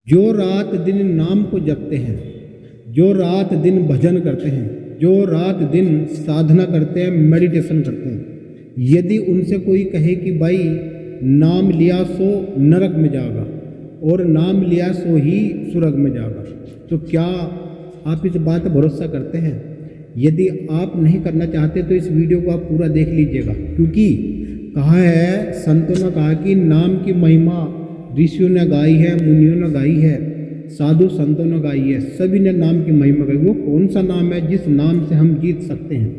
जो रात दिन नाम को जपते हैं, जो रात दिन भजन करते हैं, जो रात दिन साधना करते हैं, मेडिटेशन करते हैं, यदि उनसे कोई कहे कि भाई नाम लिया सो नरक में जाएगा और नाम लिया सो ही स्वर्ग में जाएगा, तो क्या आप इस बात पर भरोसा करते हैं? यदि आप नहीं करना चाहते तो इस वीडियो को आप पूरा देख लीजिएगा, क्योंकि कहा है, संतों ने कहा कि नाम की महिमा ऋषियों ने गाई है, मुनियों ने गाई है, साधु संतों ने गाई है, सभी ने नाम की महिमा गाई। वो कौन सा नाम है जिस नाम से हम जीत सकते हैं?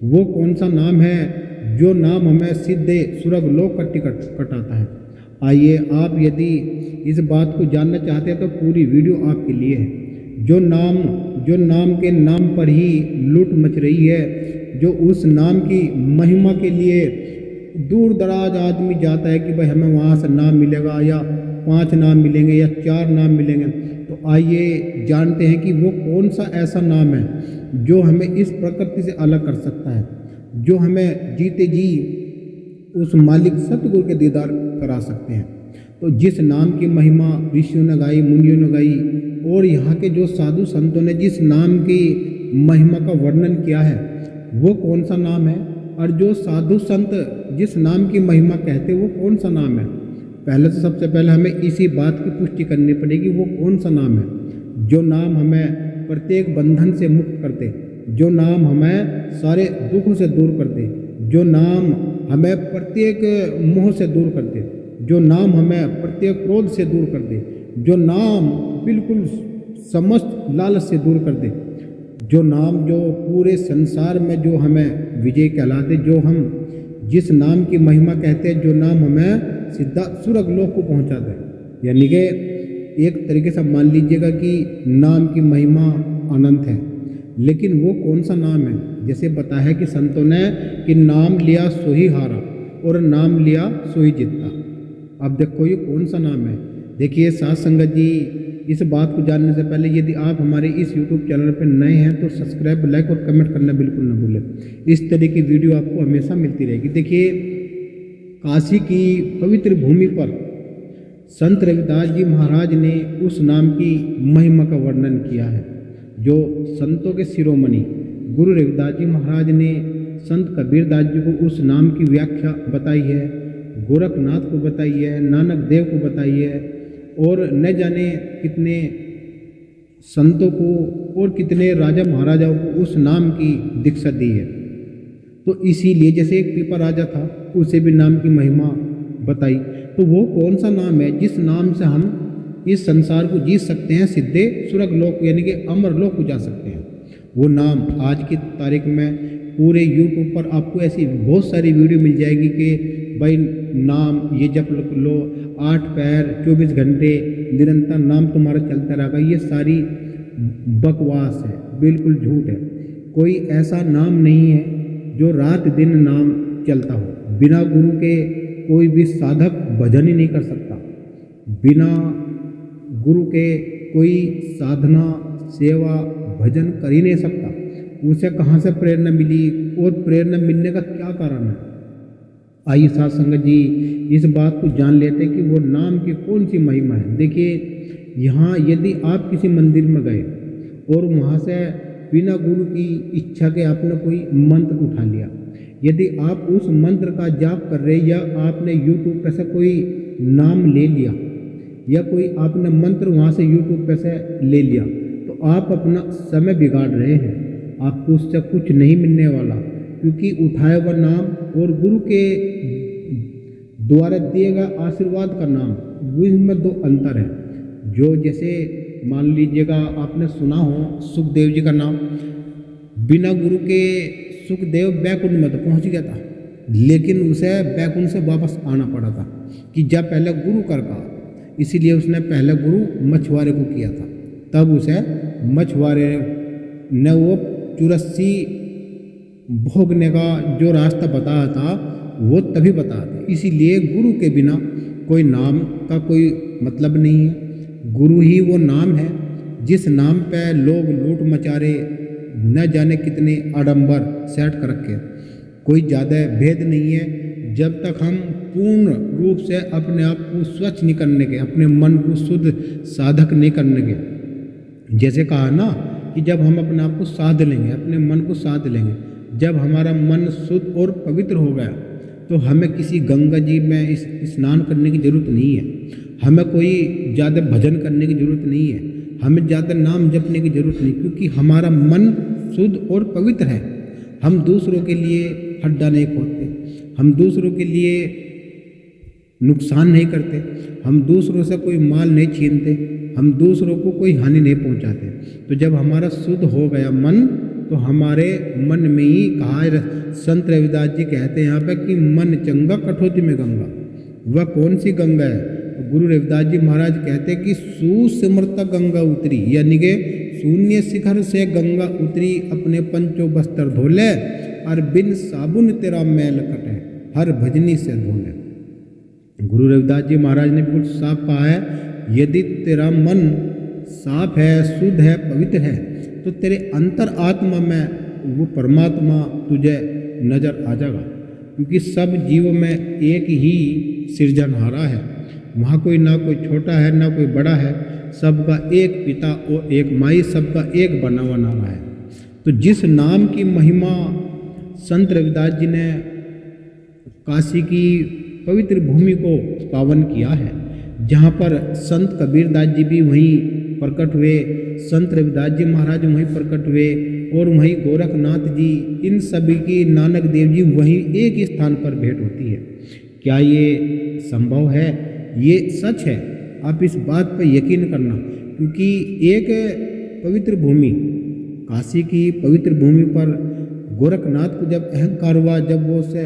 वो कौन सा नाम है जो नाम हमें सीधे स्वर्ग लोक का टिकट कटाता है? आइए, आप यदि इस बात को जानना चाहते हैं तो पूरी वीडियो आपके लिए है। जो नाम के नाम पर ही लूट मच रही है, जो उस नाम की महिमा के लिए दूर दराज आदमी जाता है कि भाई हमें वहाँ से नाम मिलेगा, या 5 नाम मिलेंगे, या 4 नाम मिलेंगे, तो आइए जानते हैं कि वो कौन सा ऐसा नाम है जो हमें इस प्रकृति से अलग कर सकता है, जो हमें जीते जी उस मालिक सतगुरु के दीदार करा सकते हैं। तो जिस नाम की महिमा ऋषियों ने गाई, मुनियों ने गाई, और यहाँ के जो साधु संतों ने जिस नाम की महिमा का वर्णन किया है, वो कौन सा नाम है? और जो साधु संत जिस नाम की महिमा कहते वो कौन सा नाम है? पहले तो सबसे पहले हमें इसी बात की पुष्टि करनी पड़ेगी, वो कौन सा नाम है जो नाम हमें प्रत्येक बंधन से मुक्त करते, जो नाम हमें सारे दुखों से दूर करते, जो नाम हमें प्रत्येक मोह से दूर करते, जो नाम हमें प्रत्येक क्रोध से दूर कर दे, जो नाम बिल्कुल समस्त लालच से दूर कर दे, जो नाम जो पूरे संसार में जो हमें विजय कहलाते, जो हम जिस नाम की महिमा कहते हैं, जो नाम हमें सीधा स्वर्ग लोक को पहुंचाता है। यानी कि एक तरीके से मान लीजिएगा कि नाम की महिमा अनंत है, लेकिन वो कौन सा नाम है? जैसे बताया है कि संतों ने कि नाम लिया सो ही हारा और नाम लिया सो ही जीता। अब देखो ये कौन सा नाम है। देखिए साथ संगत जी, इस बात को जानने से पहले यदि आप हमारे इस YouTube चैनल पर नए हैं तो सब्सक्राइब, लाइक और कमेंट करना बिल्कुल न भूलें। इस तरह की वीडियो आपको हमेशा मिलती रहेगी। देखिए, काशी की पवित्र भूमि पर संत रविदास जी महाराज ने उस नाम की महिमा का वर्णन किया है। जो संतों के शिरोमणि गुरु रविदास जी महाराज ने संत कबीरदास जी को उस नाम की व्याख्या बताई है, गोरखनाथ को बताई है, नानक देव को बताई है, और न जाने कितने संतों को और कितने राजा महाराजाओं को उस नाम की दीक्षा दी है। तो इसीलिए जैसे एक पीपा राजा था, उसे भी नाम की महिमा बताई। तो वो कौन सा नाम है जिस नाम से हम इस संसार को जीत सकते हैं, सीधे स्वर्ग लोक यानी कि अमर लोक को जा सकते हैं? वो नाम आज की तारीख में पूरे यूट्यूब पर आपको ऐसी बहुत सारी वीडियो मिल जाएगी कि भाई नाम ये जप लो, 8 पैर 24 घंटे निरंतर नाम तुम्हारा चलता रहेगा। ये सारी बकवास है, बिल्कुल झूठ है। कोई ऐसा नाम नहीं है जो रात दिन नाम चलता हो। बिना गुरु के कोई भी साधक भजन ही नहीं कर सकता, बिना गुरु के कोई साधना, सेवा, भजन कर ही नहीं सकता। उसे कहाँ से प्रेरणा मिली और प्रेरणा मिलने का क्या कारण है? आइए साथ संगत जी, इस बात को जान लेते हैं कि वो नाम की कौन सी महिमा है। देखिए, यहाँ यदि आप किसी मंदिर में गए और वहाँ से बिना गुरु की इच्छा के आपने कोई मंत्र उठा लिया, यदि आप उस मंत्र का जाप कर रहे, या आपने यूट्यूब पर से कोई नाम ले लिया, या कोई आपने मंत्र वहाँ से यूट्यूब पर से ले लिया, तो आप अपना समय बिगाड़ रहे हैं। आपको उससे कुछ नहीं मिलने वाला, क्योंकि उठाया हुआ नाम और गुरु के द्वारा दिए गए आशीर्वाद का नाम, वो इसमें 2 अंतर है। जो जैसे मान लीजिएगा आपने सुना हो सुखदेव जी का नाम, बिना गुरु के सुखदेव बैकुंठ में तो पहुंच गया था, लेकिन उसे बैकुंठ से वापस आना पड़ा था कि जब पहले गुरु कर कहा। इसीलिए उसने पहले गुरु मछुआरे को किया था, तब उसे मछुआरे ने वो 84 भोगने का जो रास्ता बताया था वो तभी बताया था। इसीलिए गुरु के बिना कोई नाम का कोई मतलब नहीं है। गुरु ही वो नाम है जिस नाम पे लोग लूट मचारे, न जाने कितने आडंबर सेट कर रखे। कोई ज़्यादा भेद नहीं है। जब तक हम पूर्ण रूप से अपने आप को स्वच्छ नहीं करने के, अपने मन को शुद्ध साधक नहीं करने के, जैसे कहा ना कि जब हम अपने आप को साध लेंगे, अपने मन को साध लेंगे, जब हमारा मन शुद्ध और पवित्र हो गया तो हमें किसी गंगा जी में स्नान करने की ज़रूरत नहीं है, हमें कोई ज़्यादा भजन करने की ज़रूरत नहीं है, हमें ज़्यादा नाम जपने की ज़रूरत नहीं, क्योंकि हमारा मन शुद्ध और पवित्र है। हम दूसरों के लिए हड्डा नहीं खोदते, हम दूसरों के लिए नुकसान नहीं करते, हम दूसरों से कोई माल नहीं छीनते, हम दूसरों को कोई हानि नहीं पहुंचाते। तो जब हमारा शुद्ध हो गया मन, तो हमारे मन में ही कहा है, संत रविदास जी कहते हैं यहाँ पे कि मन चंगा कठौती में गंगा। वह कौन सी गंगा है? तो गुरु रविदास जी महाराज कहते हैं कि सुसिमृत गंगा उतरी, यानी कि शून्य शिखर से गंगा उतरी, अपने पंचों बस्तर धोले और बिन साबुन तेरा मैल कटे, हर भजनी से धोले। गुरु रविदास जी महाराज ने बिल्कुल साफ कहा है, यदि तेरा मन साफ है, शुद्ध है, पवित्र है, तो तेरे अंतर आत्मा में वो परमात्मा तुझे नजर आ जाएगा। क्योंकि सब जीवों में एक ही सृजनहारा है, वहाँ कोई ना कोई छोटा है ना कोई बड़ा है, सबका एक पिता और एक माई, सबका एक बना हुआ नाम है। तो जिस नाम की महिमा संत रविदास जी ने काशी की पवित्र भूमि को पावन किया है, जहाँ पर संत कबीरदास जी भी वहीं प्रकट हुए, संत रविदास जी महाराज वहीं प्रकट हुए, और वहीं गोरखनाथ जी, इन सभी की, नानक देव जी, वहीं एक ही स्थान पर भेंट होती है। क्या ये संभव है? ये सच है, आप इस बात पर यकीन करना। क्योंकि एक पवित्र भूमि, काशी की पवित्र भूमि पर गोरखनाथ को जब अहंकार हुआ, जब वो से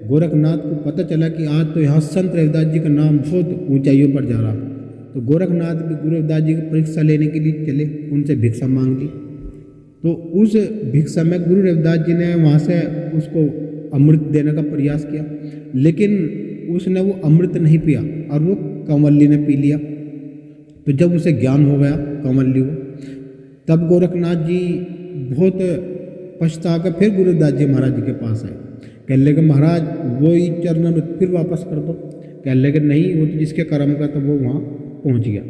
गोरखनाथ को पता चला कि आज तो यहाँ संत रविदास जी का नाम बहुत ऊंचाइयों पर जा रहा, तो गोरखनाथ भी गुरु रविदास जी की परीक्षा लेने के लिए चले, उनसे भिक्षा मांग ली। तो उस भिक्षा में गुरु रविदास जी ने वहाँ से उसको अमृत देने का प्रयास किया, लेकिन उसने वो अमृत नहीं पिया और वो कंवली ने पी लिया। तो जब उसे ज्ञान हो गया कंवली को, तब गोरखनाथ जी बहुत पछता कर फिर गुरु रविदास जी महाराज जी के पास आए। कह लगे महाराज वो ही चरणामृत फिर वापस कर दो। कह लगे नहीं, वो तो जिसके कर्म का तो वो वहाँ पहुँच गया।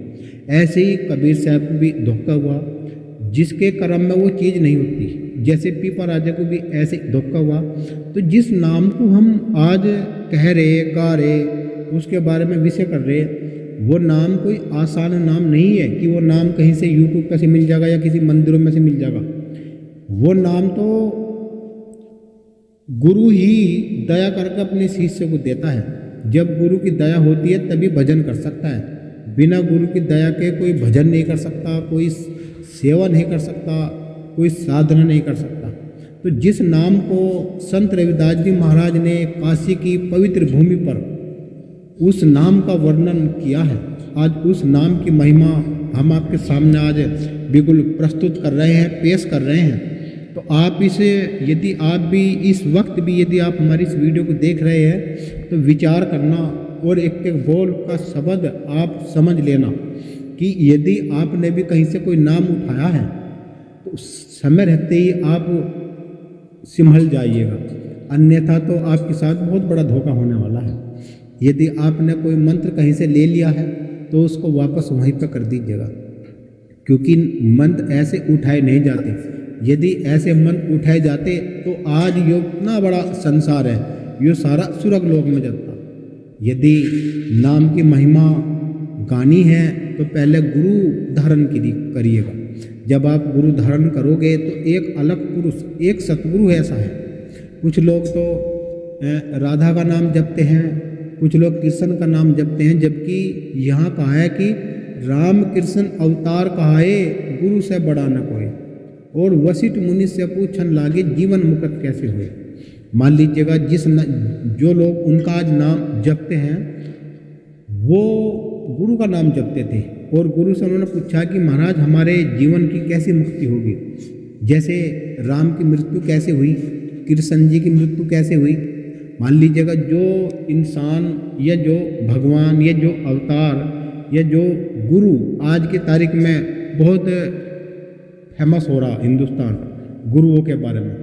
ऐसे ही कबीर साहब को भी धोखा हुआ, जिसके कर्म में वो चीज़ नहीं होती, जैसे पीपा राजा को भी ऐसे धोखा हुआ। तो जिस नाम को हम आज कह रहे, गा रहे, उसके बारे में विषय कर रहे, वो नाम कोई आसान नाम नहीं है कि वो नाम कहीं से यूट्यूब पर से मिल जाएगा या किसी मंदिरों में से मिल जाएगा। वो नाम तो गुरु ही दया करके अपने शिष्य को देता है। जब गुरु की दया होती है तभी भजन कर सकता है, बिना गुरु की दया के कोई भजन नहीं कर सकता, कोई सेवा नहीं कर सकता, कोई साधना नहीं कर सकता। तो जिस नाम को संत रविदास जी महाराज ने काशी की पवित्र भूमि पर उस नाम का वर्णन किया है, आज उस नाम की महिमा हम आपके सामने आज बिल्कुल प्रस्तुत कर रहे हैं, पेश कर रहे हैं। तो आप इसे, यदि आप भी इस वक्त भी यदि आप हमारी इस वीडियो को देख रहे हैं तो विचार करना और एक एक बोल का शब्द आप समझ लेना कि यदि आपने भी कहीं से कोई नाम उठाया है तो समय रहते ही आप संभल जाइएगा, अन्यथा तो आपके साथ बहुत बड़ा धोखा होने वाला है। यदि आपने कोई मंत्र कहीं से ले लिया है तो उसको वापस वहीं पर कर दीजिएगा, क्योंकि मंत्र ऐसे उठाए नहीं जाते। यदि ऐसे मंत्र उठाए जाते तो आज ये इतना बड़ा संसार है, ये सारा सुरग लोक में जाता। यदि नाम की महिमा गानी है तो पहले गुरु धारण करिएगा। जब आप गुरु धारण करोगे तो एक अलग पुरुष, एक सतगुरु ऐसा है। कुछ लोग तो राधा का नाम जपते हैं, कुछ लोग कृष्ण का नाम जपते हैं, जबकि यहाँ कहा है कि राम कृष्ण अवतार कहाए, गुरु से बड़ा न कोई, और वशिष्ठ मुनि से पूछन लागे, जीवन मुक्त कैसे हुए। मान लीजिएगा जो लोग उनका आज नाम जपते हैं वो गुरु का नाम जपते थे, और गुरु से उन्होंने पूछा कि महाराज हमारे जीवन की कैसी मुक्ति होगी। जैसे राम की मृत्यु कैसे हुई, कृष्ण जी की मृत्यु कैसे हुई। मान लीजिएगा जो इंसान या जो भगवान या जो अवतार या जो गुरु आज की तारीख में बहुत फेमस हो रहा हिंदुस्तान गुरुओं के बारे में,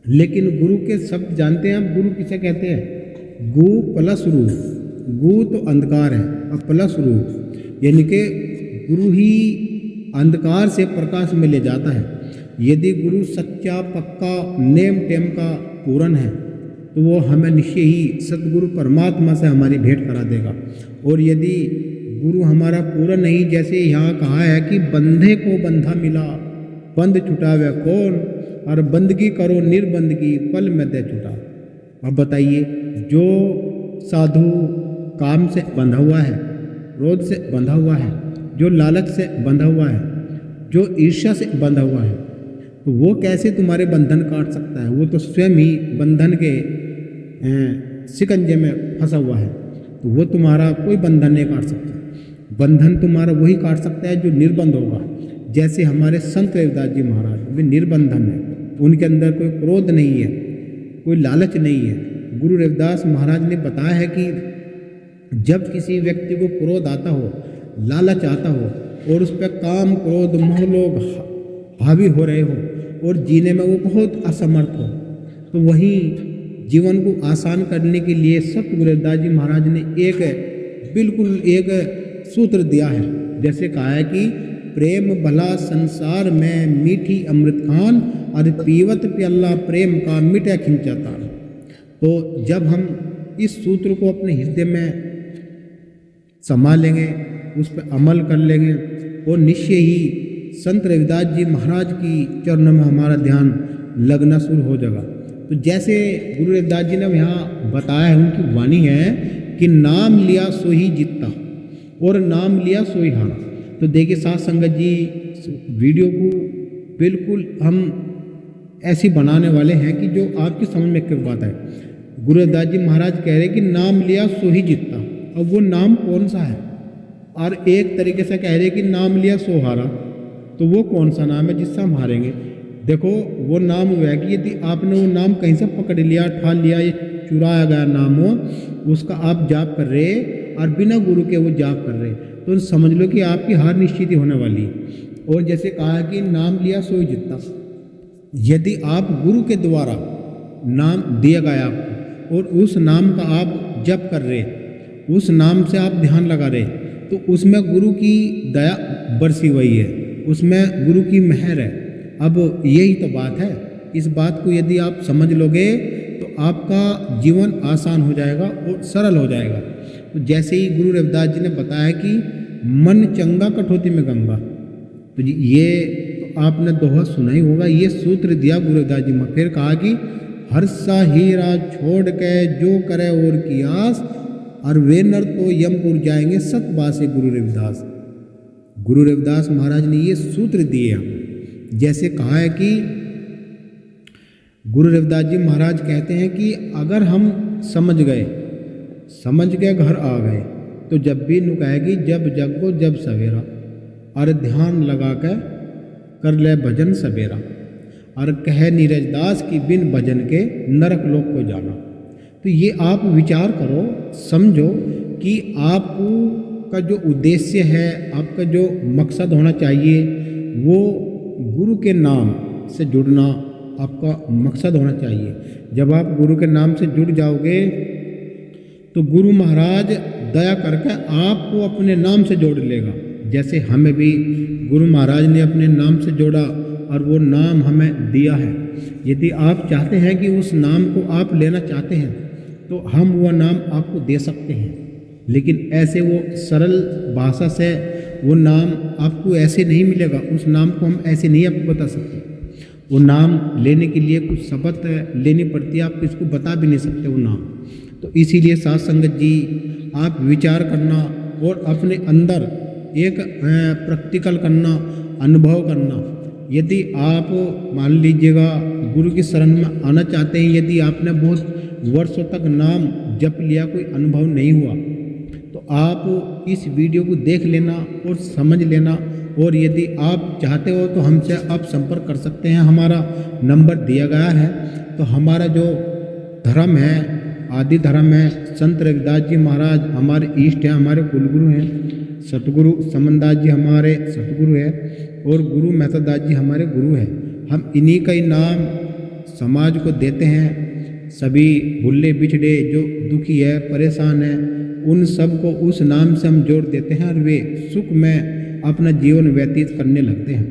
लेकिन गुरु के शब्द जानते हैं आप? गुरु किसे कहते हैं? गु प्लस रू, गु तो अंधकार है और प्लस रू, यानी कि गुरु ही अंधकार से प्रकाश में ले जाता है। यदि गुरु सच्चा पक्का नेम टेम का पूर्ण है तो वो हमें निश्चय ही सतगुरु परमात्मा से हमारी भेंट करा देगा। और यदि गुरु हमारा पूरा नहीं, जैसे यहाँ कहा है कि बंधे को बंधा मिला, बंद छुटावे कौन, और बंदगी करो निर्बंदगी पल में दे छुटा। अब बताइए, जो साधु काम से बंधा हुआ है, क्रोध से बंधा हुआ है, जो लालच से बंधा हुआ है, जो ईर्ष्या से बंधा हुआ है, तो वो कैसे तुम्हारे बंधन काट सकता है? वो तो स्वयं ही बंधन के शिकंजे में फंसा हुआ है, तो वो तुम्हारा कोई बंधन नहीं काट सकता। बंधन तुम्हारा वही काट सकता है जो निर्बंध होगा। जैसे हमारे संत रविदास जी महाराज वे निर्बंधन है, उनके अंदर कोई क्रोध नहीं है, कोई लालच नहीं है। गुरु रविदास महाराज ने बताया है कि जब किसी व्यक्ति को क्रोध आता हो, लालच आता हो और उस पर काम क्रोध मोह लोग हावी हो रहे हो और जीने में वो बहुत असमर्थ हो, तो वहीं जीवन को आसान करने के लिए सतगुरु रविदास जी महाराज ने बिल्कुल एक सूत्र दिया है। जैसे कहा है कि प्रेम भला संसार में मीठी अमृत खान, और पीवत प्याला प्रेम का मिटा खिंचाता। तो जब हम इस सूत्र को अपने हृदय में संभालेंगे, उस पर अमल कर लेंगे, और निश्चय ही संत रविदास जी महाराज की चरणों में हमारा ध्यान लगना शुरू हो जाएगा। तो जैसे गुरु रविदास जी ने यहाँ बताया है, उनकी वाणी है कि नाम लिया सो ही जीतता और नाम लिया सो ही हारा। तो देखिए साथ संगत जी, वीडियो को बिल्कुल हम ऐसी बनाने वाले हैं कि जो आपकी समझ में एक बात है। गुरु रविदास जी महाराज कह रहे कि नाम लिया सो ही जीतता, अब वो नाम कौन सा है? और एक तरीके से कह रहे कि नाम लिया सो हारा, तो वो कौन सा नाम है जिससे हम हारेंगे? देखो, वो नाम हुआ है कि यदि आपने वो नाम कहीं से पकड़ लिया, ठान लिया, ये चुराया गया नाम हो, उसका आप जाप कर रहे और बिना गुरु के वो जाप कर रहे, तो समझ लो कि आपकी हार निश्चित ही होने वाली है। और जैसे कहा है कि नाम लिया सो ही जीतता, यदि आप गुरु के द्वारा नाम दिया गया आपको और उस नाम का आप जप कर रहे, उस नाम से आप ध्यान लगा रहे, तो उसमें गुरु की दया बरसी हुई है, उसमें गुरु की मेहर है। अब यही तो बात है। इस बात को यदि आप समझ लोगे तो आपका जीवन आसान हो जाएगा और सरल हो जाएगा। तो जैसे ही गुरु रविदास जी ने बताया कि मन चंगा कठौती में गंगा, तो ये तो आपने दोहा सुना ही होगा। ये सूत्र दिया गुरु रविदास जी ने। फिर कहा कि हर्षा हीरा छोड़ के जो करे और की आस, और वे नर तो यमपुर जाएंगे सतबासे गुरु रविदास। गुरु रविदास महाराज ने ये सूत्र दिए हैं। जैसे कहा है कि गुरु रविदास जी महाराज कहते हैं कि अगर हम समझ गए घर आ गए, तो जब भी नुकाएगी जब जगो जब सवेरा, और ध्यान लगा कर ले भजन सवेरा, और कहे नीरज दास की बिन भजन के नरक लोक को जाना। तो ये आप विचार करो, समझो कि आपका जो उद्देश्य है, आपका जो मकसद होना चाहिए, वो गुरु के नाम से जुड़ना आपका मकसद होना चाहिए। जब आप गुरु के नाम से जुड़ जाओगे तो गुरु महाराज दया करके आपको अपने नाम से जोड़ लेगा। जैसे हमें भी गुरु महाराज ने अपने नाम से जोड़ा और वो नाम हमें दिया है। यदि आप चाहते हैं कि उस नाम को आप लेना चाहते हैं तो हम वो नाम आपको दे सकते हैं, लेकिन ऐसे वो सरल भाषा से वो नाम आपको ऐसे नहीं मिलेगा। उस नाम को हम ऐसे नहीं आपको बता सकते। वो नाम लेने के लिए कुछ शपथ लेनी पड़ती है, आप किसको बता भी नहीं सकते वो नाम। तो इसीलिए साथ संगत जी, आप विचार करना और अपने अंदर एक प्रैक्टिकल करना, अनुभव करना। यदि आप मान लीजिएगा गुरु की शरण में आना चाहते हैं, यदि आपने बहुत वर्षों तक नाम जप लिया, कोई अनुभव नहीं हुआ, तो आप इस वीडियो को देख लेना और समझ लेना। और यदि आप चाहते हो तो हमसे आप संपर्क कर सकते हैं, हमारा नंबर दिया गया है। तो हमारा जो धर्म है, आदि धर्म है, संत रविदास जी महाराज हमारे इष्ट हैं, हमारे कुलगुरु हैं। सतगुरु समनदास जी हमारे सतगुरु हैं और गुरु मेहता दास जी हमारे गुरु हैं। हम इन्हीं का ही नाम समाज को देते हैं। सभी भूले बिछड़े जो दुखी है, परेशान है, उन सब को उस नाम से हम जोड़ देते हैं और वे सुख में अपना जीवन व्यतीत करने लगते हैं।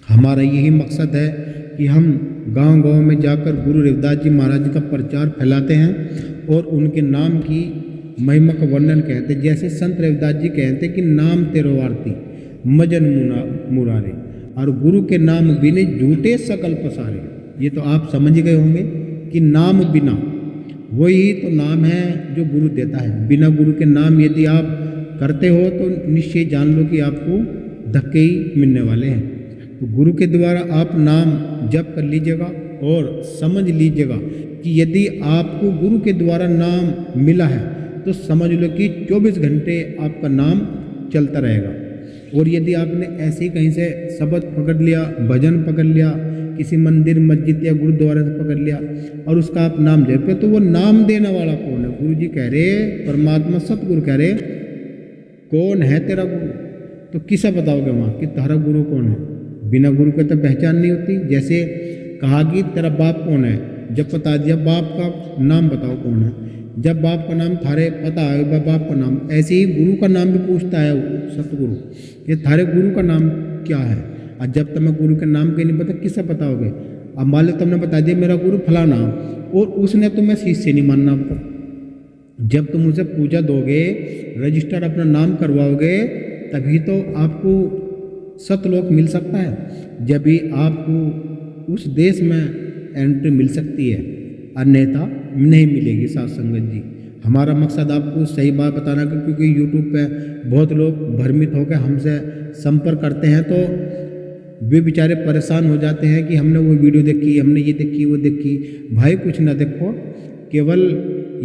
हमारा यही मकसद है कि हम गांव-गांव में जाकर गुरु रविदास जी महाराज जी का प्रचार फैलाते हैं और उनके नाम की महिमा का वर्णन कहते हैं। जैसे संत रविदास जी कहते हैं कि नाम तेरो आरती मजन मुरारे, और गुरु के नाम बिने झूठे सकल पसारे। ये तो आप समझ गए होंगे कि नाम बिना, वही तो नाम है जो गुरु देता है। बिना गुरु के नाम यदि आप करते हो तो निश्चय जान लो कि आपको धक्के ही मिलने वाले हैं। तो गुरु के द्वारा आप नाम जप कर लीजिएगा और समझ लीजिएगा कि यदि आपको गुरु के द्वारा नाम मिला है तो समझ लो कि 24 घंटे आपका नाम चलता रहेगा। और यदि आपने ऐसे ही कहीं से शब्द पकड़ लिया, भजन पकड़ लिया, किसी मंदिर मस्जिद या गुरुद्वारे से पकड़ लिया और उसका आप नाम जपे, तो वो नाम देने वाला कौन है? गुरु जी कह रहे, परमात्मा सतगुरु कह रहे कौन है तेरा गुरु? तो किसे बताओगे वहाँ कि तारा गुरु कौन है? बिना गुरु के तो पहचान नहीं होती। जैसे कहा कि तेरा बाप कौन है, जब बता दिया बाप का नाम बताओ कौन है, जब बाप का नाम थारे पता है बाप का नाम, ऐसे ही गुरु का नाम भी पूछता है सतगुरु, ये थारे गुरु का नाम क्या है? और जब तुम्हें गुरु के नाम के नहीं पता किससे बताओगे? अब मान लो तुमने बता दिया मेरा गुरु फलाना और उसने तुम्हें शिष्य नहीं मानना। अब जब तुम उसे पूजा दोगे, रजिस्टर अपना नाम करवाओगे, तभी तो आपको सतलोक मिल सकता है, जब भी आपको उस देश में एंट्री मिल सकती है, अन्यथा नहीं मिलेगी। साथ संगत जी, हमारा मकसद आपको सही बात बताना, क्योंकि यूट्यूब पे बहुत लोग भ्रमित होकर हमसे संपर्क करते हैं तो वे बेचारे परेशान हो जाते हैं कि हमने वो वीडियो देखी, हमने ये देखी, वो देखी। भाई कुछ ना देखो, केवल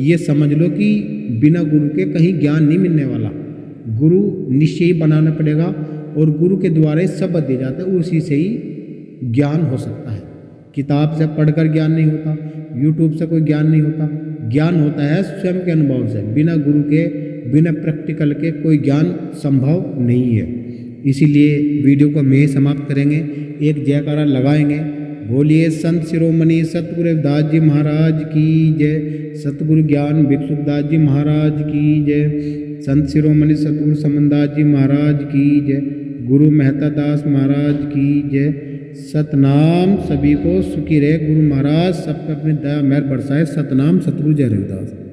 ये समझ लो कि बिना गुरु के कहीं ज्ञान नहीं मिलने वाला। गुरु निश्चय ही बनाना पड़ेगा और गुरु के द्वारा ही सब दिया जाता है, उसी से ही ज्ञान हो सकता है। किताब से पढ़कर ज्ञान नहीं होता, यूट्यूब से कोई ज्ञान नहीं होता। ज्ञान होता है स्वयं के अनुभव से। बिना गुरु के, बिना प्रैक्टिकल के कोई ज्ञान संभव नहीं है। इसीलिए वीडियो को मैं समाप्त करेंगे, एक जयकारा लगाएंगे। बोलिए संत शिरोमणि सतगुरु रविदास जी महाराज की जय, सतगुरु ज्ञान भिक्षुदास जी महाराज की जय, संत शिरोमणि सतगुरु समनदास जी महाराज की जय, गुरु मेहता दास महाराज की जय। सतनाम। सभी को सुखी रहे गुरु महाराज, सब पे अपनी दया मेहर बरसाए। सतनाम। सतगुरु जय रविदास।